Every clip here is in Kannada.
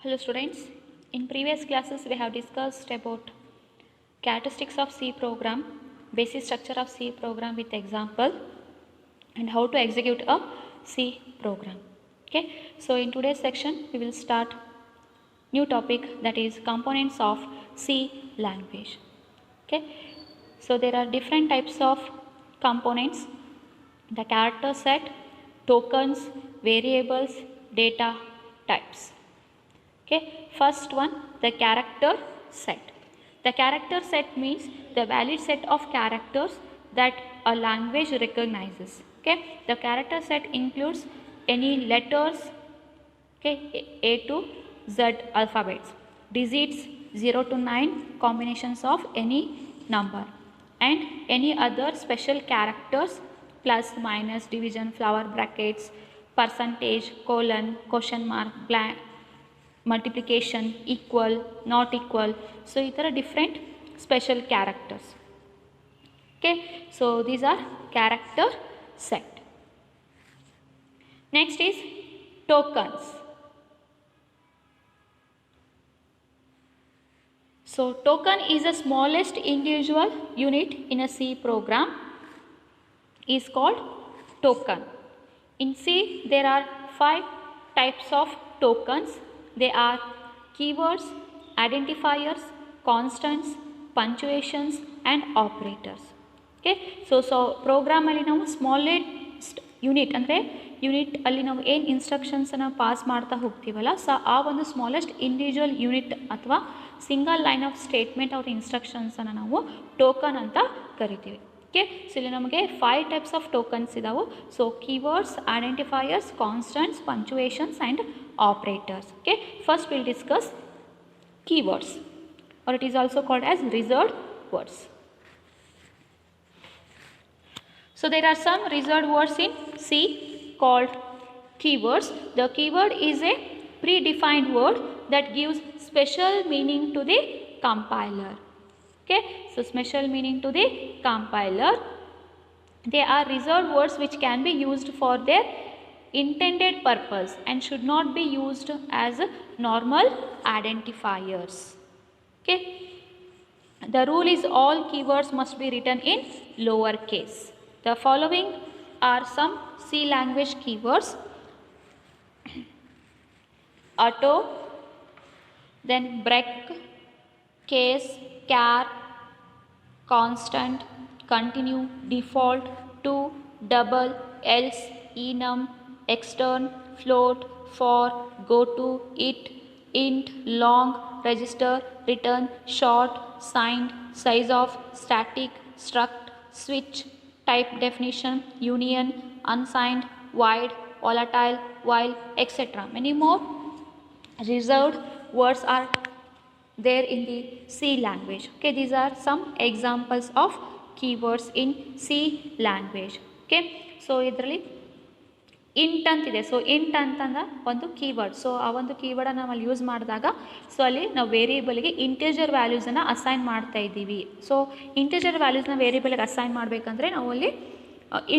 Hello students, in previous classes we have discussed about characteristics of C program, basic structure of C program with example and how to execute a C program. Okay, so in today's section we will start new topic, that is components of C language. Okay, so there are different types of components: the character set, tokens, variables, data types. Okay, first one, the character set. The character set means the valid set of characters that a language recognizes. Okay, the character set includes any letters, okay, A to Z alphabets, digits 0 to 9, combinations of any number, and any other special characters, plus, minus, division, flower brackets, percentage, colon, question mark, blank, multiplication, equal, not equal. So these are different special characters. Okay, so these are character set. Next is tokens. So token is the smallest individual unit in a C program, is called token. In C there are 5 types of tokens. They are keywords, identifiers, constants, punctuations and operators. Okay, so program ಅಲ್ಲಿ ನಾವು ಸ್ಮಾಲೆಸ್ಟ್ ಯೂನಿಟ್ ಅಂದರೆ ಯೂನಿಟ್ ಅಲ್ಲಿ ನಾವು ಏನು ಇನ್ಸ್ಟ್ರಕ್ಷನ್ಸನ್ನು ಪಾಸ್ ಮಾಡ್ತಾ ಹೋಗ್ತೀವಲ್ಲ, ಸೊ ಆ ಒಂದು ಸ್ಮಾಲೆಸ್ಟ್ ಇಂಡಿವಿಜುವಲ್ ಯೂನಿಟ್ ಅಥವಾ ಸಿಂಗಲ್ ಲೈನ್ ಆಫ್ ಸ್ಟೇಟ್ಮೆಂಟ್ ಅವ್ರ ಇನ್ಸ್ಟ್ರಕ್ಷನ್ಸನ್ನು ನಾವು ಟೋಕನ್ ಅಂತ ಕರಿತೀವಿ. ಓಕೆ, ಸೊ ಇಲ್ಲಿ ನಮಗೆ 5 ಟೈಪ್ಸ್ ಆಫ್ ಟೋಕನ್ಸ್ ಇದಾವೆ. So keywords, identifiers, constants, punctuations and operators. Okay, first we'll discuss keywords, or it is also called as reserved words. So there are some reserved words in C called keywords. The keyword is a predefined word that gives special meaning to the compiler. Okay, so special meaning to the compiler. They are reserved words which can be used for their intended purpose and should not be used as normal identifiers. Okay, the rule is all keywords must be written in lower case. The following are some C language keywords: auto, then break, case, char, constant, continue, default, to, double, else, enum, extern, float, for, go to, it, int, long, register, return, short, signed, size of, static, struct, switch, type definition, union, unsigned, void, volatile, while, etc. Many more reserved words are there in the C language. Okay, these are some examples of keywords in C language. Okay, so ಇದರಲ್ಲಿ ಇಂಟ್ ಅಂತಿದೆ. ಸೊ ಇಂಟ್ ಅಂತಂದ್ರೆ ಒಂದು ಕೀವರ್ಡ್. ಸೊ ಆ ಒಂದು ಕೀವರ್ಡನ್ನು ನಾವು ಅಲ್ಲಿ ಯೂಸ್ ಮಾಡಿದಾಗ, ಸೊ ಅಲ್ಲಿ ನಾವು ವೇರಿಯೇಬಲ್ಗೆ ಇಂಟೀಜರ್ ವ್ಯಾಲ್ಯೂಸನ್ನು ಅಸೈನ್ ಮಾಡ್ತಾ ಇದ್ದೀವಿ. ಸೊ ಇಂಟೀಜರ್ ವ್ಯಾಲ್ಯೂಸ್ನ ವೇರಿಯೇಬಲ್ಗೆ ಅಸೈನ್ ಮಾಡಬೇಕಂದ್ರೆ ನಾವು ಅಲ್ಲಿ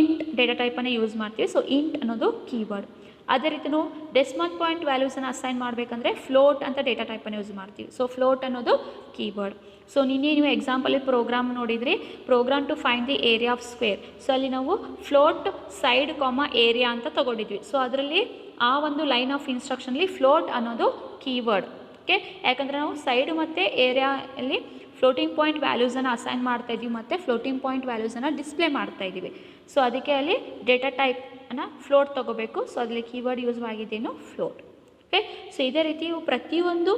ಇಂಟ್ ಡೇಟಾ ಟೈಪನ್ನು ಯೂಸ್ ಮಾಡ್ತೀವಿ. ಸೊ ಇಂಟ್ ಅನ್ನೋದು ಕೀವರ್ಡ್. ಅದೇ ರೀತಿ ನಾವು ಡೆಸಿಮಲ್ ಪಾಯಿಂಟ್ ವ್ಯಾಲ್ಯೂಸನ್ನು ಅಸೈನ್ ಮಾಡಬೇಕಂದ್ರೆ ಫ್ಲೋಟ್ ಅಂತ ಡೇಟಾ ಟೈಪನ್ನು ಯೂಸ್ ಮಾಡ್ತೀವಿ. ಸೊ ಫ್ಲೋಟ್ ಅನ್ನೋದು ಕೀವರ್ಡ್. ಸೊ ನೀವು ಎಕ್ಸಾಂಪಲ್ ಪ್ರೋಗ್ರಾಮ್ ನೋಡಿದ್ರಿ, program to find the area of square. So ಅಲ್ಲಿ ನಾವು ಫ್ಲೋಟ್ ಸೈಡ್ ಏರಿಯಾ ಅಂತ ತಗೊಂಡಿದ್ವಿ. ಸೊ ಅದರಲ್ಲಿ ಆ ಒಂದು ಲೈನ್ ಆಫ್ ಇನ್ಸ್ಟ್ರಕ್ಷನಲ್ಲಿ ಫ್ಲೋಟ್ ಅನ್ನೋದು ಕೀವರ್ಡ್. ಓಕೆ, ಯಾಕಂದರೆ ನಾವು ಸೈಡ್ ಮತ್ತು ಏರಿಯಾಲ್ಲಿ ಫ್ಲೋಟಿಂಗ್ ಪಾಯಿಂಟ್ ವ್ಯಾಲ್ಯೂಸನ್ನು ಅಸೈನ್ ಮಾಡ್ತಾ ಇದ್ದೀವಿ ಮತ್ತು ಫ್ಲೋಟಿಂಗ್ ಪಾಯಿಂಟ್ ವ್ಯಾಲ್ಯೂಸನ್ನು ಡಿಸ್ಪ್ಲೇ ಮಾಡ್ತಾ ಇದ್ದೀವಿ. ಸೊ ಅದಕ್ಕೆ ಅಲ್ಲಿ ಡೇಟಾ ಟೈಪನ್ನು ಫ್ಲೋಟ್ ತೊಗೋಬೇಕು. ಸೊ ಅದರಲ್ಲಿ ಕೀವರ್ಡ್ ಯೂಸ್ ಆಗಿದ್ದೇನು ಫ್ಲೋಟ್. ಓಕೆ, ಸೊ ಇದೇ ರೀತಿ ಪ್ರತಿಯೊಂದು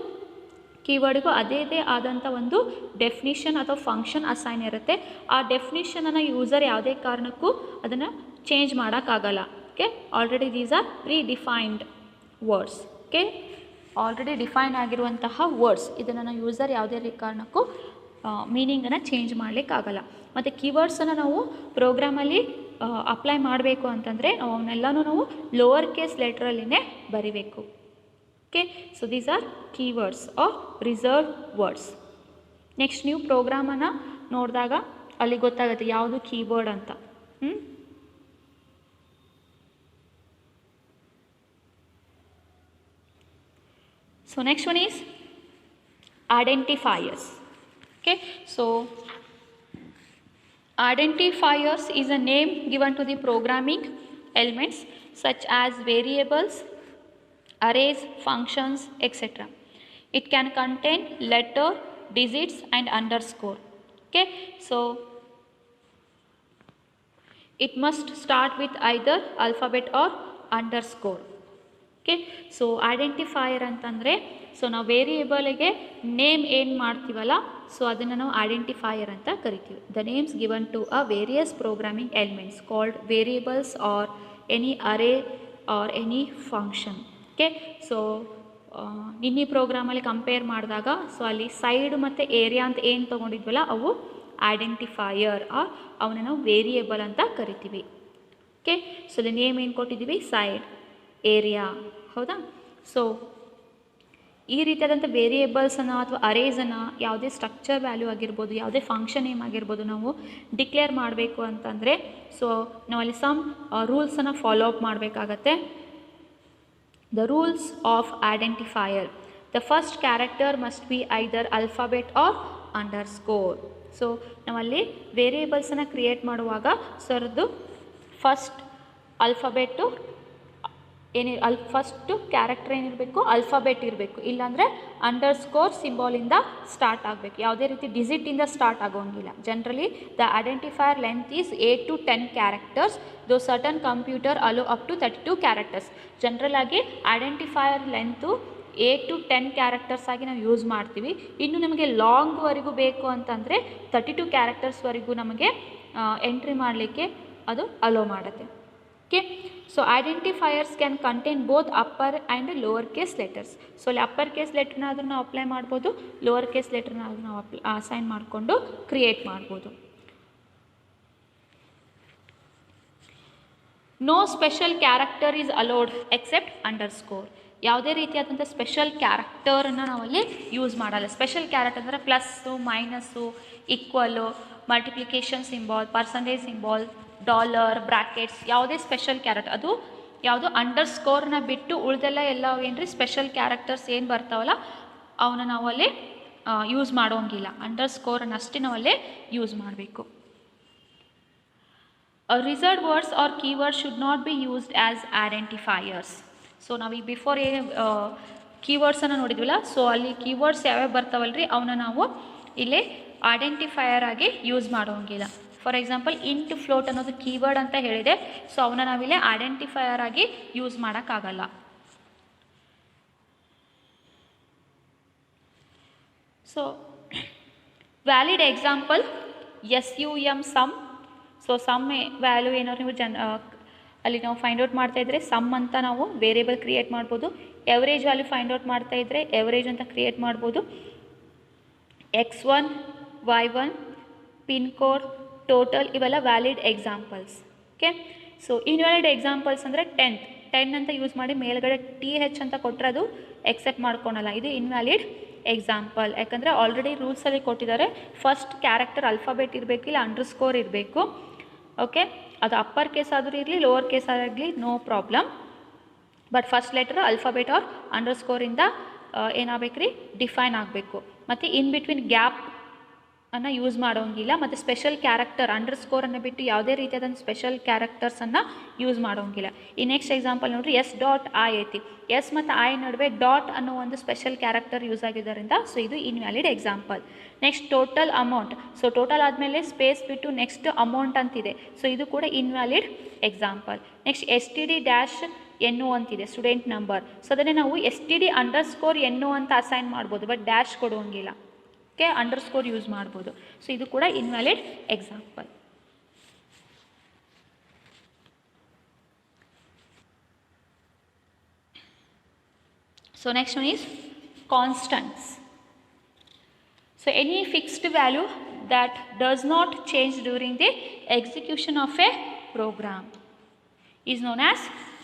ಕೀವರ್ಡ್ಗೂ ಅದೇ ಆದಂಥ ಒಂದು ಡೆಫಿನಿಷನ್ ಅಥವಾ ಫಂಕ್ಷನ್ ಅಸೈನ್ ಇರುತ್ತೆ. ಆ ಡೆಫಿನಿಷನನ್ನು ಯೂಸರ್ ಯಾವುದೇ ಕಾರಣಕ್ಕೂ ಅದನ್ನು ಚೇಂಜ್ ಮಾಡೋಕ್ಕಾಗಲ್ಲ. Okay, already these are predefined words. Okay, already define ಆಗಿರುವಂತಹ ವರ್ಡ್ಸ್, ಇದನ್ನು ಯೂಸರ್ ಯಾವುದೇ ಕಾರಣಕ್ಕೂ ಮೀನಿಂಗನ್ನು ಚೇಂಜ್ ಮಾಡಲಿಕ್ಕಾಗಲ್ಲ. ಮತ್ತು ಕೀವರ್ಡ್ಸನ್ನು ನಾವು ಪ್ರೋಗ್ರಾಮಲ್ಲಿ ಅಪ್ಲೈ ಮಾಡಬೇಕು ಅಂತಂದರೆ ನಾವು ಅವನ್ನೆಲ್ಲನೂ ನಾವು ಲೋವರ್ ಕೇಸ್ ಲೆಟ್ರಲ್ಲಿನೇ ಬರಿಬೇಕು. Okay, so these are keywords or reserved words. Next ನೀವು ಪ್ರೋಗ್ರಾಮನ್ನು ನೋಡಿದಾಗ ಅಲ್ಲಿ ಗೊತ್ತಾಗುತ್ತೆ ಯಾವುದು ಕೀವರ್ಡ್ ಅಂತ. So next one is identifiers. Okay, so identifiers is a name given to the programming elements such as variables, arrays, functions, etc. It can contain letter, digits and underscore. Okay, so it must start with either alphabet or underscore. Okay, so identifier ಅಂತಂದರೆ ಸೊ ನಾವು ವೇರಿಯೇಬಲ್ಗೆ ನೇಮ್ ಏನು ಮಾಡ್ತೀವಲ್ಲ ಸೊ ಅದನ್ನು ನಾವು ಐಡೆಂಟಿಫೈಯರ್ ಅಂತ ಕರಿತೀವಿ. The names given to a various programming elements called variables or any array or any function. Okay, so ನಿನ್ನೆ ಪ್ರೋಗ್ರಾಮಲ್ಲಿ ಕಂಪೇರ್ ಮಾಡಿದಾಗ ಸೊ ಅಲ್ಲಿ ಸೈಡ್ ಮತ್ತು ಏರಿಯಾ ಅಂತ ಏನು ತೊಗೊಂಡಿದ್ವಲ್ಲ ಅವು ಐಡೆಂಟಿಫೈಯರ್ ಅವನ್ನ ನಾವು ವೇರಿಯೇಬಲ್ ಅಂತ ಕರಿತೀವಿ. ಓಕೆ, ಸೊ ದ ನೇಮ್ ಏನು ಕೊಟ್ಟಿದ್ದೀವಿ, ಸೈಡ್, ಏರಿಯಾ, ಹೌದಾ. ಸೊ ಈ ರೀತಿಯಾದಂಥ ವೇರಿಯೇಬಲ್ಸನ್ನು ಅಥವಾ ಅರೇಸನ್ನು ಯಾವುದೇ ಸ್ಟ್ರಕ್ಚರ್ ವ್ಯಾಲ್ಯೂ ಆಗಿರ್ಬೋದು, ಯಾವುದೇ ಫಂಕ್ಷನ್ ನೇಮ್ ಆಗಿರ್ಬೋದು ನಾವು ಡಿಕ್ಲೇರ್ ಮಾಡಬೇಕು ಅಂತಂದರೆ ಸೊ ನಾವಲ್ಲಿ ಸಮ್ ರೂಲ್ಸನ್ನು ಫಾಲೋ ಅಪ್ ಮಾಡಬೇಕಾಗತ್ತೆ. The rules of identifier: the first character must be either alphabet or underscore. So ನಾವಲ್ಲಿ ವೇರಿಯೇಬಲ್ಸನ್ನು ಕ್ರಿಯೇಟ್ ಮಾಡುವಾಗ ಸರ್ದು ಫಸ್ಟ್ ಅಲ್ಫಾಬೆಟ್ಟು ಫಸ್ಟು ಕ್ಯಾರೆಕ್ಟರ್ ಏನಿರಬೇಕು, ಅಲ್ಫಾಬೆಟ್ ಇರಬೇಕು, ಇಲ್ಲಾಂದರೆ ಅಂಡರ್ಸ್ಕೋರ್ ಸಿಂಬಾಲಿಂದ ಸ್ಟಾರ್ಟ್ ಆಗಬೇಕು. ಯಾವುದೇ ರೀತಿ ಡಿಜಿಟಿಂದ ಸ್ಟಾರ್ಟ್ ಆಗೋಂಗಿಲ್ಲ. Generally the identifier length is 8 to 10 characters, though certain computer allow up to 32 characters. General ಆಗಿ ಐಡೆಂಟಿಫೈಯರ್ ಲೆಂತು 8 to 10 ಕ್ಯಾರೆಕ್ಟರ್ಸ್ ಆಗಿ ನಾವು ಯೂಸ್ ಮಾಡ್ತೀವಿ. ಇನ್ನು ನಮಗೆ ಲಾಂಗ್ವರೆಗೂ ಬೇಕು ಅಂತಂದರೆ 32 ಕ್ಯಾರೆಕ್ಟರ್ಸ್ವರೆಗೂ ನಮಗೆ ಎಂಟ್ರಿ ಮಾಡಲಿಕ್ಕೆ ಅದು ಅಲೋ ಮಾಡುತ್ತೆ. Okay, so identifiers can contain both upper and lower case letters. So ಅಲ್ಲಿ ಅಪ್ಪರ್ ಕೇಸ್ ಲೆಟ್ರನ್ನಾದರೂ ನಾವು ಅಪ್ಲೈ ಮಾಡ್ಬೋದು, ಲೋವರ್ ಕೇಸ್ ಲೆಟ್ರನ್ನಾದರೂ ನಾವು ಅಸೈನ್ ಮಾಡಿಕೊಂಡು ಕ್ರಿಯೇಟ್ ಮಾಡ್ಬೋದು. No special character is allowed except underscore. ಯಾವುದೇ ರೀತಿಯಾದಂಥ ಸ್ಪೆಷಲ್ ಕ್ಯಾರೆಕ್ಟರನ್ನು ನಾವಲ್ಲಿ ಯೂಸ್ ಮಾಡಲ್ಲ. ಸ್ಪೆಷಲ್ ಕ್ಯಾರೆಕ್ಟರ್ ಅಂದರೆ plus, minus, equal, multiplication symbol, percentage symbol, dollar, brackets, ಯಾವುದೇ ಸ್ಪೆಷಲ್ ಕ್ಯಾರೆಕ್ಟರ್ ಅದು ಯಾವುದು ಅಂಡರ್ಸ್ಕೋರ್ನ ಬಿಟ್ಟು ಉಳಿದೆಲ್ಲ ಎಲ್ಲ ಏನ್ರಿ ಸ್ಪೆಷಲ್ ಕ್ಯಾರೆಕ್ಟರ್ಸ್ ಏನು ಬರ್ತಾವಲ್ಲ ಅವನ್ನ ನಾವಲ್ಲಿ ಯೂಸ್ ಮಾಡೋಂಗಿಲ್ಲ. ಅಂಡರ್ಸ್ಕೋರನ್ನಷ್ಟೇ ನಾವಲ್ಲೇ ಯೂಸ್ ಮಾಡಬೇಕು. Reserved words or keywords should not be used as identifiers. So ನಾವು ಈಗ ಬಿಫೋರ್ ಏನು ಕೀವರ್ಡ್ಸನ್ನು ನೋಡಿದ್ವಲ್ಲ, ಸೊ ಅಲ್ಲಿ ಕೀವರ್ಡ್ಸ್ ಯಾವ್ಯಾವ ಬರ್ತಾವಲ್ರಿ ಅವನ್ನ ನಾವು ಇಲ್ಲೇ ಐಡೆಂಟಿಫೈಯರ್ ಆಗಿ ಯೂಸ್ ಮಾಡೋಂಗಿಲ್ಲ. ಫಾರ್ ಎಕ್ಸಾಂಪಲ್ ಇಂಟ್, ಫ್ಲೋಟ್ ಅನ್ನೋದು ಕೀವರ್ಡ್ ಅಂತ ಹೇಳಿದೆ, ಸೊ ಅವನ್ನ ನಾವಿಲ್ಲೇ ಐಡೆಂಟಿಫೈಯರ್ ಆಗಿ ಯೂಸ್ ಮಾಡೋಕ್ಕಾಗಲ್ಲ. So valid example SUM sum. So sum value ಏನಾದ್ರು ನೀವು ಅಲ್ಲಿ ನಾವು ಫೈಂಡ್ ಔಟ್ ಮಾಡ್ತಾ ಇದ್ದರೆ ಸಮ್ ಅಂತ ನಾವು ವೇರಿಯೇಬಲ್ ಕ್ರಿಯೇಟ್ ಮಾಡ್ಬೋದು. ಎವರೇಜ್ ವ್ಯಾಲ್ಯೂ ಫೈಂಡ್ ಔಟ್ ಮಾಡ್ತಾ ಇದ್ದರೆ ಎವರೇಜ್ ಅಂತ ಕ್ರಿಯೇಟ್ ಮಾಡ್ಬೋದು. X1, Y1, pin code, total ಇವೆಲ್ಲ valid examples. Okay, so invalid examples ಅಂದರೆ 10 ಅಂತ ಯೂಸ್ ಮಾಡಿ ಮೇಲ್ಗಡೆ TH ಅಂತ ಕೊಟ್ಟರೆ ಅದು ಎಕ್ಸೆಪ್ಟ್ ಮಾಡ್ಕೊಳಲ್ಲ. ಇದು ಇನ್ವ್ಯಾಲಿಡ್ ಎಕ್ಸಾಂಪಲ್. ಯಾಕಂದರೆ ಆಲ್ರೆಡಿ ರೂಲ್ಸಲ್ಲಿ ಕೊಟ್ಟಿದ್ದಾರೆ ಫಸ್ಟ್ ಕ್ಯಾರೆಕ್ಟರ್ ಅಲ್ಫಾಬೆಟ್ ಇರಬೇಕು, ಇಲ್ಲ ಅಂಡರ್ಸ್ಕೋರ್ ಇರಬೇಕು. ಓಕೆ, ಅದು ಅಪ್ಪರ್ ಕೇಸ್ ಆದರೂ ಇರಲಿ, ಲೋವರ್ ಕೇಸ್ ಆಗಲಿ, no problem. But first letter alphabet or ಅಂಡರ್ಸ್ಕೋರಿಂದ ಏನಾಗಬೇಕು ರೀ, ಡಿಫೈನ್ ಆಗಬೇಕು. ಮತ್ತು ಇನ್ ಬಿಟ್ವೀನ್ ಗ್ಯಾಪ್ ಅನ್ನು ಯೂಸ್ ಮಾಡೋಂಗಿಲ್ಲ. ಮತ್ತು ಸ್ಪೆಷಲ್ ಕ್ಯಾರೆಕ್ಟರ್ ಅಂಡರ್ಸ್ಕೋರನ್ನು ಬಿಟ್ಟು ಯಾವುದೇ ರೀತಿಯಾದಂಥ ಸ್ಪೆಷಲ್ ಕ್ಯಾರೆಕ್ಟರ್ಸನ್ನು ಯೂಸ್ ಮಾಡೋಂಗಿಲ್ಲ. ಈ ನೆಕ್ಸ್ಟ್ ಎಕ್ಸಾಂಪಲ್ ನೋಡಿರಿ, S.I ಐತಿ. ಎಸ್ ಮತ್ತು ಐ ನಡುವೆ ಡಾಟ್ ಅನ್ನೋ ಒಂದು ಸ್ಪೆಷಲ್ ಕ್ಯಾರೆಕ್ಟರ್ ಯೂಸ್ ಆಗಿದ್ದರಿಂದ ಸೊ ಇದು invalid example. Next total amount. So total ಆದಮೇಲೆ ಸ್ಪೇಸ್ ಬಿಟ್ಟು ನೆಕ್ಸ್ಟ್ ಅಮೌಂಟ್ ಅಂತಿದೆ, ಸೊ ಇದು ಕೂಡ ಇನ್ವ್ಯಾಲಿಡ್ ಎಕ್ಸಾಂಪಲ್. ನೆಕ್ಸ್ಟ್ STD-NO ಅಂತಿದೆ, ಸ್ಟೂಡೆಂಟ್ ನಂಬರ್. ಸೊ ಅದನ್ನೇ ನಾವು STD_NO ಅಂತ ಅಸೈನ್ ಮಾಡ್ಬೋದು, ಬಟ್ ಡ್ಯಾಶ್ ಕೊಡೋಂಗಿಲ್ಲ. ಓಕೆ, ಅಂಡರ್ಸ್ಕೋರ್ ಯೂಸ್ ಮಾಡ್ಬೋದು. ಸೊ ಇದು ಕೂಡ invalid example. So next one is constants. So any fixed value that does not change during the execution of a program is known as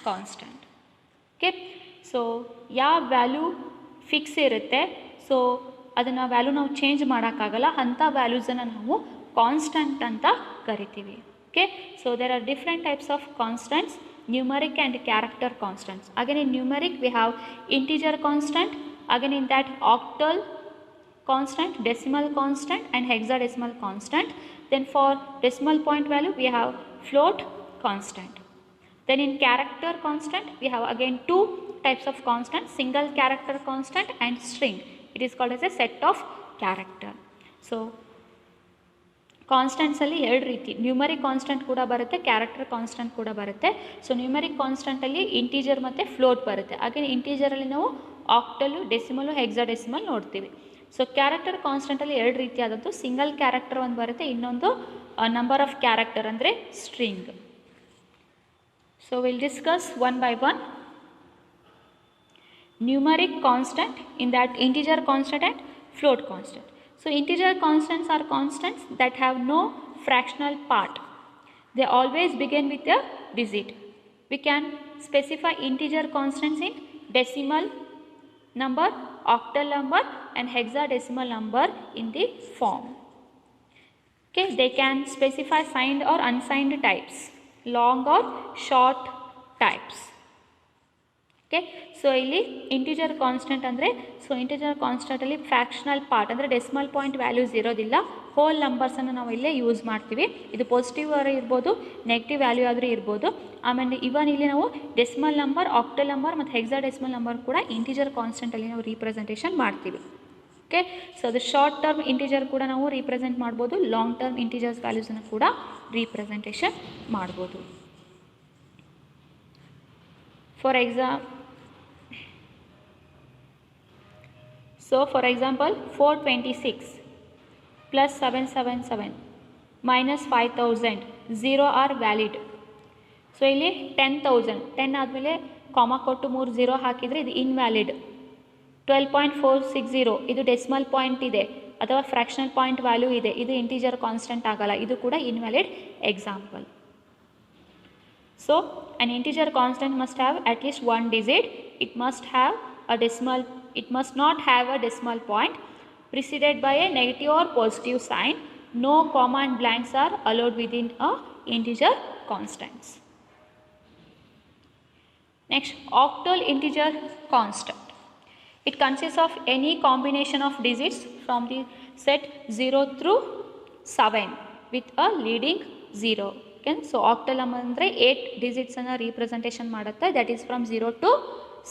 constant. Okay, so ಯಾವ ವ್ಯಾಲ್ಯೂ ಫಿಕ್ಸ್ ಇರುತ್ತೆ, ಸೊ ಅದನ್ನು ವ್ಯಾಲ್ಯೂ ನಾವು ಚೇಂಜ್ ಮಾಡೋಕ್ಕಾಗಲ್ಲ, ಅಂಥ ವ್ಯಾಲ್ಯೂಸನ್ನು ನಾವು ಕಾನ್ಸ್ಟಂಟ್ ಅಂತ ಕರಿತೀವಿ. Okay, so there are different types of constants, numeric and character constants. Again in numeric we have integer constant, Again in that octal constant, decimal constant and hexadecimal constant. Then for decimal point value we have float constant. Then in character constant we have again two types of constant, single character constant and string. It is called as a set of character. So constants ಅಲ್ಲಿ ಎರಡು ರೀತಿ, ನ್ಯೂಮರಿಕ್ ಕಾನ್ಸ್ಟೆಂಟ್ ಕೂಡ ಬರುತ್ತೆ, ಕ್ಯಾರೆಕ್ಟರ್ ಕಾನ್ಸ್ಟೆಂಟ್ ಕೂಡ ಬರುತ್ತೆ. ಸೊ ನ್ಯೂಮರಿಕ್ ಕಾನ್ಸ್ಟೆಂಟಲ್ಲಿ ಇಂಟೀಜರ್ ಮತ್ತು ಫ್ಲೋಟ್ ಬರುತ್ತೆ. ಹಾಗೆ ಇಂಟೀಜರಲ್ಲಿ ನಾವು ಆಕ್ಟಲು, ಡೆಸಿಮಲು, ಹೆಕ್ಸಾಡೆಸಿಮಲ್ ನೋಡ್ತೀವಿ. ಸೊ ಕ್ಯಾರೆಕ್ಟರ್ ಕಾನ್ಸ್ಟೆಂಟಲ್ಲಿ ಎರಡು ರೀತಿಯಾದದ್ದು, ಸಿಂಗಲ್ ಕ್ಯಾರೆಕ್ಟರ್ ಒಂದು ಬರುತ್ತೆ, ಇನ್ನೊಂದು ನಂಬರ್ ಆಫ್ ಕ್ಯಾರೆಕ್ಟರ್ ಅಂದರೆ string. So will discuss one by one. Numeric constant, in that integer constant and float constant. So integer constants are constants that have no fractional part. They always begin with a digit. We can specify integer constants in decimal number, octal number and hexadecimal number in the form. Okay, they can specify signed or unsigned types, long or short types. Okay, so ಇಲ್ಲಿ ಇಂಟಿಜರ್ ಕಾನ್ಸ್ಟೆಂಟ್ ಅಂದರೆ, ಸೊ ಇಂಟಿಜರ್ ಕಾನ್ಸ್ಟೆಂಟಲ್ಲಿ ಫ್ರ್ಯಾಕ್ಷನಲ್ ಪಾರ್ಟ್ ಅಂದರೆ ಡೆಸಿಮಲ್ ಪಾಯಿಂಟ್ ವ್ಯಾಲ್ಯೂಸ್ ಇರೋದಿಲ್ಲ, ಹೋಲ್ ನಂಬರ್ಸನ್ನು ನಾವು ಇಲ್ಲೇ ಯೂಸ್ ಮಾಡ್ತೀವಿ. ಇದು ಪಾಸಿಟಿವ್ ಆದರೂ ಇರ್ಬೋದು, ನೆಗೆಟಿವ್ ವ್ಯಾಲ್ಯೂ ಆದರೂ ಇರ್ಬೋದು. ಆಮೇಲೆ ಇವನ್ ಇಲ್ಲಿ ನಾವು ಡೆಸಿಮಲ್ ನಂಬರ್, ಆಕ್ಟಲ್ ನಂಬರ್ ಮತ್ತು ಹೆಕ್ಸಾಡೆಸಿಮಲ್ ನಂಬರ್ ಕೂಡ ಇಂಟಿಜರ್ ಕಾನ್ಸ್ಟೆಂಟಲ್ಲಿ ನಾವು ರೀಪ್ರೆಸೆಂಟೇಷನ್ ಮಾಡ್ತೀವಿ. ಓಕೆ, ಸೊ ಅದು ಶಾರ್ಟ್ ಟರ್ಮ್ ಇಂಟಿಜರ್ ಕೂಡ ನಾವು ರೀಪ್ರೆಸೆಂಟ್ ಮಾಡ್ಬೋದು, ಲಾಂಗ್ ಟರ್ಮ್ ಇಂಟಿಜರ್ಸ್ ವ್ಯಾಲ್ಯೂಸನ್ನು ಕೂಡ ರೀಪ್ರೆಸೆಂಟೇಷನ್ ಮಾಡ್ಬೋದು. For example, 426 plus 777 minus 5000 0 are valid. So ಇಲ್ಲಿ 10,000 10 ಆದಮೇಲೆ ಕಾಮಾ ಕೊಟ್ಟು 3 0 ಹಾಕಿದರೆ ಇದು ಇನ್ವ್ಯಾಲಿಡ್. 12.460 ಇದು ಡೆಸಿಮಲ್ ಪಾಯಿಂಟ್ ಇದೆ ಅಥವಾ ಫ್ರ್ಯಾಕ್ಷನಲ್ ಪಾಯಿಂಟ್ ವ್ಯಾಲ್ಯೂ ಇದೆ, ಇದು ಇಂಟಿಜರ್ ಕಾನ್ಸ್ಟೆಂಟ್ ಆಗಲ್ಲ, ಇದು ಕೂಡ invalid example. So an integer constant must have at least one digit. It must not have a decimal point preceded by a negative or positive sign. No comma and blanks are allowed within a integer constants. Next, octal integer constant. It consists of any combination of digits from the set 0 through 7 with a leading 0. Okay, so octal ಅಂದರೆ 8 ಡಿಜಿಟ್ಸನ್ನು ರೀಪ್ರೆಸೆಂಟೇಷನ್ ಮಾಡುತ್ತೆ, ದಟ್ ಈಸ್ ಫ್ರಮ್ 0 to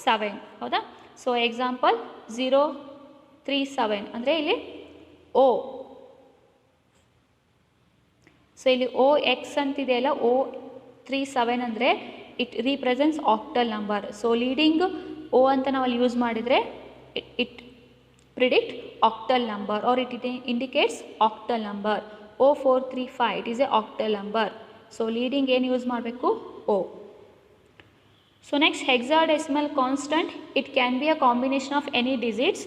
7. ಹೌದಾ? ಸೊ ಎಕ್ಸಾಂಪಲ್ 037 ಅಂದರೆ ಇಲ್ಲಿ O. ಸೊ ಇಲ್ಲಿ OX ಅಂತಿದೆಯಲ್ಲ, O37 ಅಂದರೆ it represents octal number. So leading O ಅಂತ ನಾವು ಅಲ್ಲಿ ಯೂಸ್ ಮಾಡಿದರೆ it predict octal number or it indicates octal number. O435 it is a octal number. So leading ಏನು ಯೂಸ್ ಮಾಡಬೇಕು? O. So next hexadecimal constant, it can be a combination of any digits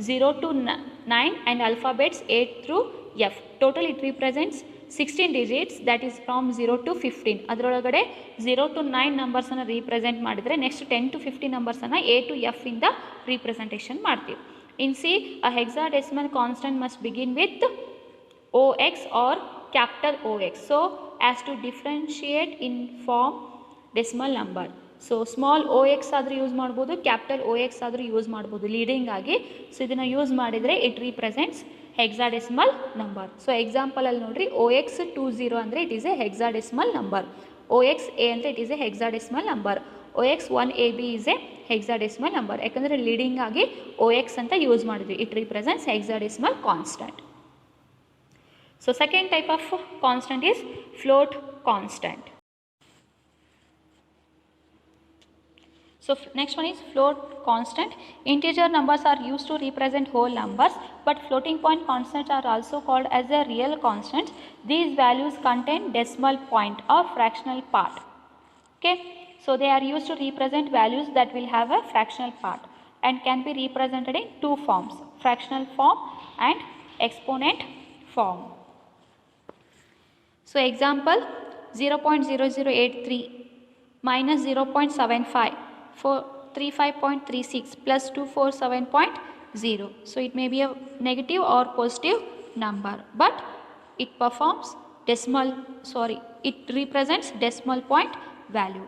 0 to 9 and alphabets 8 through F. Total it represents 16 digits, that is from 0 to 15. ಅದರೊಳಗಡೆ 0 to 9 ನಂಬರ್ಸನ್ನು ರೀಪ್ರೆಸೆಂಟ್ ಮಾಡಿದರೆ next 10 to 15 ನಂಬರ್ಸನ್ನು A to F ಇಂದ ರೀಪ್ರೆಸೆಂಟೇಷನ್ ಮಾಡ್ತೀವಿ. ಇನ್ C, a hexadecimal constant must begin with OX or capital OX, so as to differentiate in form decimal number. So small OX ಆದರೂ ಯೂಸ್ ಮಾಡ್ಬೋದು, ಕ್ಯಾಪಿಟಲ್ OX ಆದರೂ ಯೂಸ್ ಮಾಡ್ಬೋದು ಲೀಡಿಂಗ್ ಆಗಿ. ಸೊ ಇದನ್ನು ಯೂಸ್ ಮಾಡಿದರೆ it represents hexadecimal number. So ಎಕ್ಸಾಂಪಲಲ್ಲಿ ನೋಡಿರಿ, OX20 ಅಂದರೆ it is a hexadecimal number, OXA ಅಂದರೆ it is a hexadecimal number, OX1AB is a hexadecimal number. ಯಾಕಂದರೆ ಲೀಡಿಂಗ್ ಆಗಿ OX ಅಂತ ಯೂಸ್ ಮಾಡಿದ್ವಿ, it represents hexadecimal constant. So second type of constant is float constant. So next one is float constant. Integer numbers are used to represent whole numbers, but floating point constants are also called as a real constants. These values contain decimal point or fractional part. Okay, so they are used to represent values that will have a fractional part and can be represented in two forms, fractional form and exponent form. So example 0.0083 minus 0.75 for 35.36 plus 247.0. So it may be a negative or positive number, but it represents decimal point value.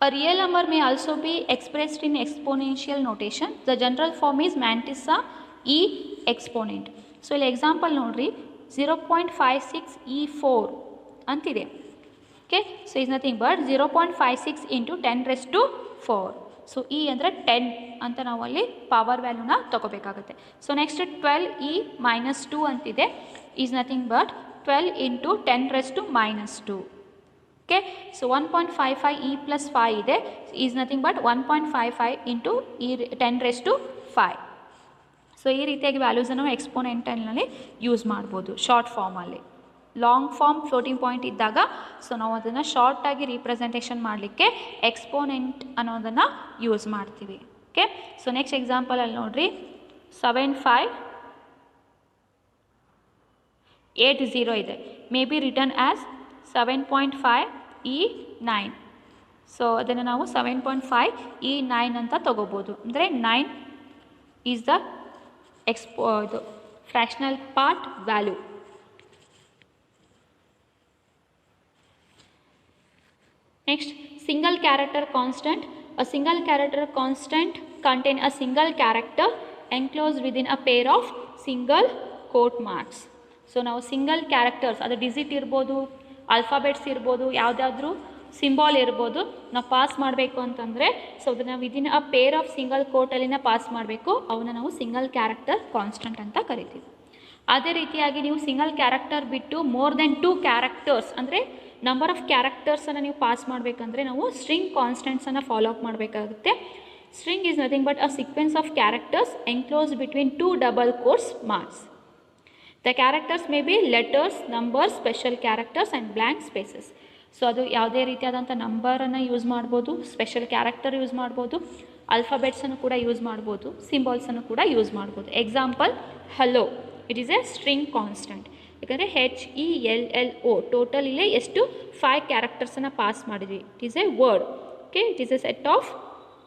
A real number may also be expressed in exponential notation. The general form is mantissa e exponent. So ಇಲ್ಲಿ ಎಕ್ಸಾಂಪಲ್ ನೋಡ್ರಿ 0.56 e4 ಅಂತಿದೆ. Okay, so is nothing but 0.56 into 10⁻⁴. So E ಅಂದರೆ 10 ಅಂತ ನಾವು ಅಲ್ಲಿ ಪವರ್ ವ್ಯಾಲ್ಯೂನ ತಗೋಬೇಕಾಗುತ್ತೆ. ಸೊ ನೆಕ್ಸ್ಟ್ 12e-2 ಅಂತಿದೆ, is nothing but 12 into 10⁻². Okay, so 1.55 e + 5 ಇದೆ, is nothing but 1.55 into e 10⁵. So ಈ ರೀತಿಯಾಗಿ ವ್ಯಾಲ್ಯೂಸನ್ನು ಎಕ್ಸ್ಪೋನೆಂಟಲ್ನಲ್ಲಿ ಯೂಸ್ ಮಾಡ್ಬೋದು ಶಾರ್ಟ್ ಫಾರ್ಮಲ್ಲಿ. ಲಾಂಗ್ ಫಾರ್ಮ್ ಫ್ಲೋಟಿಂಗ್ ಪಾಯಿಂಟ್ ಇದ್ದಾಗ ಸೊ ನಾವು ಅದನ್ನು ಶಾರ್ಟಾಗಿ ರೀಪ್ರೆಸೆಂಟೇಷನ್ ಮಾಡಲಿಕ್ಕೆ ಎಕ್ಸ್ಪೋನೆಂಟ್ ಅನ್ನೋದನ್ನು ಯೂಸ್ ಮಾಡ್ತೀವಿ. ಓಕೆ, ಸೊ ನೆಕ್ಸ್ಟ್ ಎಕ್ಸಾಂಪಲಲ್ಲಿ ನೋಡಿರಿ 7580 ಇದೆ, may be return as 7.5e9. So ಅದನ್ನು ನಾವು 7.5e9 ಅಂತ ತಗೋಬೋದು. ಅಂದರೆ 9 ಈಸ್ ದ ಇದು fractional part value. Next, single character constant. A single character constant contain a single character enclosed within a pair of single quote marks. So now single characters, ಅದು ಡಿಜಿಟ್ ಇರ್ಬೋದು, ಆಲ್ಫಾಬೆಟ್ಸ್ ಇರ್ಬೋದು, ಯಾವುದಾದ್ರೂ ಸಿಂಬಾಲ್ ಇರ್ಬೋದು, ನಾವು ಪಾಸ್ ಮಾಡಬೇಕು ಅಂತಂದರೆ ಸೊ ಅದನ್ನು within a pair of single ಕೋಟಲ್ಲಿನ ಪಾಸ್ ಮಾಡಬೇಕು. ಅವನ್ನ ನಾವು ಸಿಂಗಲ್ ಕ್ಯಾರೆಕ್ಟರ್ ಕಾನ್ಸ್ಟೆಂಟ್ ಅಂತ ಕರಿತೀವಿ. ಅದೇ ರೀತಿಯಾಗಿ ನೀವು ಸಿಂಗಲ್ ಕ್ಯಾರೆಕ್ಟರ್ ಬಿಟ್ಟು ಮೋರ್ ದೆನ್ 2 ಕ್ಯಾರೆಕ್ಟರ್ಸ್ ಅಂದರೆ ನಂಬರ್ ಆಫ್ ಕ್ಯಾರೆಕ್ಟರ್ಸನ್ನು ನೀವು ಪಾಸ್ ಮಾಡಬೇಕಂದ್ರೆ ನಾವು ಸ್ಟ್ರಿಂಗ್ ಕಾನ್ಸ್ಟೆಂಟ್ಸನ್ನು ಫಾಲೋ ಅಪ್ ಮಾಡಬೇಕಾಗುತ್ತೆ. String is nothing but a sequence of characters enclosed between 2 double quotes marks. The characters may be letters, numbers, special characters and blank spaces. So ಅದು ಯಾವುದೇ ರೀತಿಯಾದಂಥ ನಂಬರನ್ನು ಯೂಸ್ ಮಾಡ್ಬೋದು, ಸ್ಪೆಷಲ್ ಕ್ಯಾರೆಕ್ಟರ್ ಯೂಸ್ ಮಾಡ್ಬೋದು, ಆಲ್ಫಾಬೆಟ್ಸನ್ನು ಕೂಡ ಯೂಸ್ ಮಾಡ್ಬೋದು, ಸಿಂಬಾಲ್ಸನ್ನು ಕೂಡ ಯೂಸ್ ಮಾಡ್ಬೋದು. Example hello, it is A string constant. ಯಾಕಂದರೆ HELLO ಟೋಟಲ್ ಇಲ್ಲೇ ಎಷ್ಟು 5 ಕ್ಯಾರೆಕ್ಟರ್ಸನ್ನು ಪಾಸ್ ಮಾಡಿದ್ವಿ. It is A word. Okay, it is A set of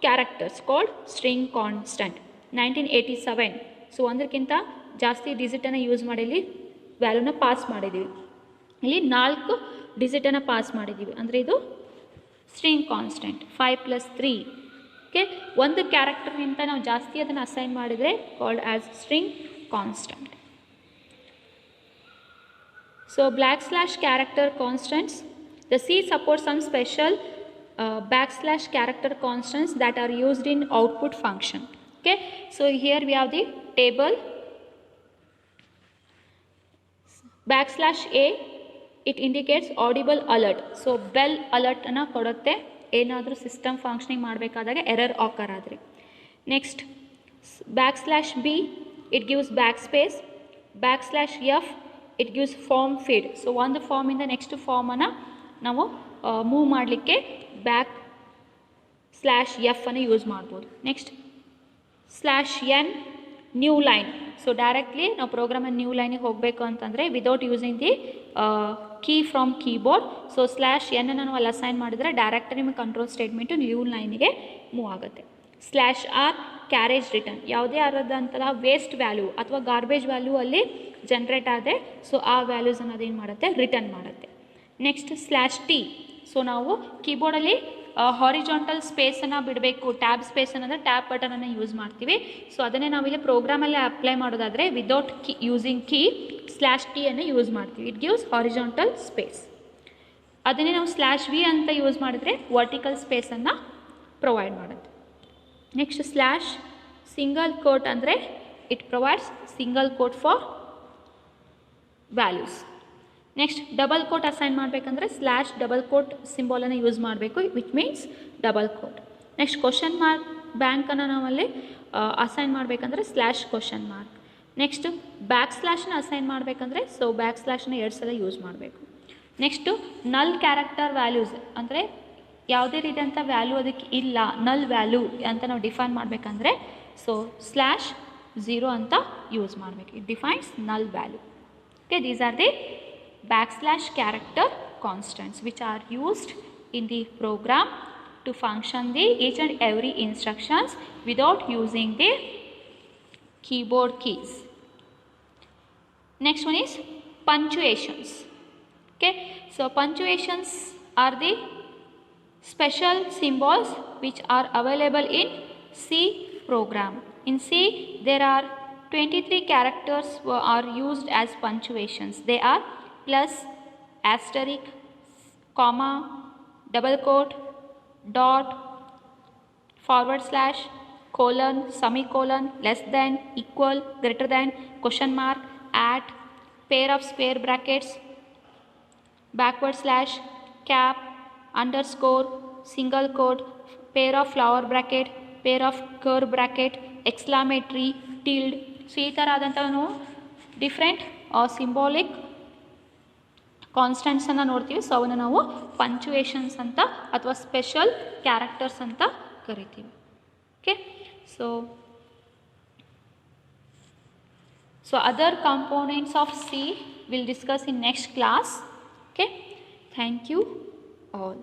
characters called string constant. 1987 so ಒಂದಕ್ಕಿಂತ ಜಾಸ್ತಿ ಡಿಜಿಟನ್ನು ಯೂಸ್ ಮಾಡಿ ಇಲ್ಲಿ ವ್ಯಾಲ್ಯೂನ ಪಾಸ್ ಮಾಡಿದ್ದೀವಿ. ಇಲ್ಲಿ 4 ಡಿಜಿಟನ್ನು ಪಾಸ್ ಮಾಡಿದ್ದೀವಿ ಅಂದರೆ ಇದು ಸ್ಟ್ರಿಂಗ್ ಕಾನ್ಸ್ಟೆಂಟ್. 5 + 3. ಓಕೆ, ಒಂದು ಕ್ಯಾರೆಕ್ಟರ್ಗಿಂತ ನಾವು ಜಾಸ್ತಿ ಅದನ್ನು ಅಸೈನ್ ಮಾಡಿದರೆ called as string constant. So \character constants, the C supports some special \character constants that are used in output function. Okay, so here we have the table \A, it indicates audible alert. So bell alert ಅನ್ನು ಕೊಡುತ್ತೆ ಏನಾದರೂ ಸಿಸ್ಟಮ್ ಫಂಕ್ಷನಿಂಗ್ ಮಾಡಬೇಕಾದಾಗ ಎರರ್ ಆಕರ್ ಆದರೆ. Next \B, it gives backspace. \F, it gives form feed. So ಒಂದು ಫಾರ್ಮಿಂದ ನೆಕ್ಸ್ಟ್ ಫಾರ್ಮನ್ನು ನಾವು ಮೂವ್ ಮಾಡಲಿಕ್ಕೆ \F ಅನ್ನು ಯೂಸ್ ಮಾಡ್ಬೋದು. Next /n, new line. So directly ನಾವು ಪ್ರೋಗ್ರಾಮನ್ನು ನ್ಯೂ ಲೈನಿಗೆ ಹೋಗಬೇಕು ಅಂತಂದರೆ without using the key from keyboard. So /n ಅನ್ನು ನಾವು ಅಲ್ಲಿ ಅಸೈನ್ ಮಾಡಿದರೆ ಡೈರೆಕ್ಟ್ ನಿಮಗೆ ಕಂಟ್ರೋಲ್ ಸ್ಟೇಟ್ಮೆಂಟು ನ್ಯೂ ಲೈನಿಗೆ ಮೂವ್ ಆಗುತ್ತೆ. /R, carriage return. ಯಾವುದೇ ಆದಂತಹ ವೇಸ್ಟ್ ವ್ಯಾಲ್ಯೂ ಅಥವಾ ಗಾರ್ಬೇಜ್ ವ್ಯಾಲ್ಯೂ ಅಲ್ಲಿ ಜನ್ರೇಟ್ ಆದರೆ ಸೊ ಆ ವ್ಯಾಲ್ಯೂಸ್ ಅನ್ನೋದು ಏನು ಮಾಡುತ್ತೆ, ರಿಟರ್ನ್ ಮಾಡುತ್ತೆ. ನೆಕ್ಸ್ಟ್ /T, ಸೊ ನಾವು ಕೀಬೋರ್ಡಲ್ಲಿ ಹಾರಿಜಾಂಟಲ್ ಸ್ಪೇಸನ್ನು ಬಿಡಬೇಕು, ಟ್ಯಾಬ್ ಸ್ಪೇಸ್ ಅನ್ನೋದ್ರೆ ಟ್ಯಾಬ್ ಬಟನನ್ನು ಯೂಸ್ ಮಾಡ್ತೀವಿ. ಸೊ ಅದನ್ನೇ ನಾವಿಲ್ಲಿ ಪ್ರೋಗ್ರಾಮಲ್ಲೇ ಅಪ್ಲೈ ಮಾಡೋದಾದರೆ without key using key /T ಅನ್ನು ಯೂಸ್ ಮಾಡ್ತೀವಿ. It gives horizontal space. ಅದನ್ನೇ ನಾವು /V ಅಂತ ಯೂಸ್ ಮಾಡಿದರೆ ವರ್ಟಿಕಲ್ ಸ್ಪೇಸನ್ನು ಪ್ರೊವೈಡ್ ಮಾಡುತ್ತೆ. ನೆಕ್ಸ್ಟ್ ಸಿಂಗಲ್ ಕೋಟ್ ಅಂದರೆ it provides single quote for values. Next double quote assign ಮಾಡಬೇಕಂದ್ರೆ ಡಬಲ್ ಕೋಟ್ ಸಿಂಬಾಲನ್ನು ಯೂಸ್ ಮಾಡಬೇಕು, which means double quote. Next question mark ಬ್ಯಾಂಕನ್ನು ನಾವಲ್ಲಿ ಅಸೈನ್ ಮಾಡಬೇಕಂದ್ರೆ /question mark. ನೆಕ್ಸ್ಟು \ನ ಅಸೈನ್ ಮಾಡಬೇಕಂದ್ರೆ ಸೊ \ನ 2 ಸಲ ಯೂಸ್ ಮಾಡಬೇಕು. ನೆಕ್ಸ್ಟು ನಲ್ ಕ್ಯಾರೆಕ್ಟರ್ ವ್ಯಾಲ್ಯೂಸ್ ಅಂದರೆ ಯಾವುದೇ ರೀತಿಯಂಥ ವ್ಯಾಲ್ಯೂ ಅದಕ್ಕೆ ಇಲ್ಲ, ನಲ್ ವ್ಯಾಲ್ಯೂ ಅಂತ ನಾವು ಡಿಫೈನ್ ಮಾಡಬೇಕಂದ್ರೆ ಸೊ /0 ಅಂತ ಯೂಸ್ ಮಾಡಬೇಕು. ಇಟ್ ಡಿಫೈನ್ಸ್ ನಲ್ value. Okay, these are the \character constants which are used in the program to function the each and every instructions without using the keyboard keys. Next one is punctuations. Okay, so punctuations are the special symbols which are available in C program. In C there are 23 characters are used as punctuations. They are plus, asterisk, comma, double quote, dot, forward slash, colon, semicolon, less than, equal, greater than, question mark, at, pair of square brackets, backward slash, cap, underscore, single quote, pair of flower bracket, pair of curve bracket, exclamatory, tilde. So ಈ ಥರ ಆದಂಥ ನಾವು ಡಿಫ್ರೆಂಟ್ ಸಿಂಬಾಲಿಕ್ ಕಾನ್ಸ್ಟೆಂಟ್ಸನ್ನು ನೋಡ್ತೀವಿ. ಸೊ ಅವನ್ನು ನಾವು ಪಂಚುಯೇಷನ್ಸ್ ಅಂತ ಅಥವಾ ಸ್ಪೆಷಲ್ ಕ್ಯಾರೆಕ್ಟರ್ಸ್ ಅಂತ ಕರಿತೀವಿ. Okay, so other components of C we'll discuss in next class. Okay, thank you all.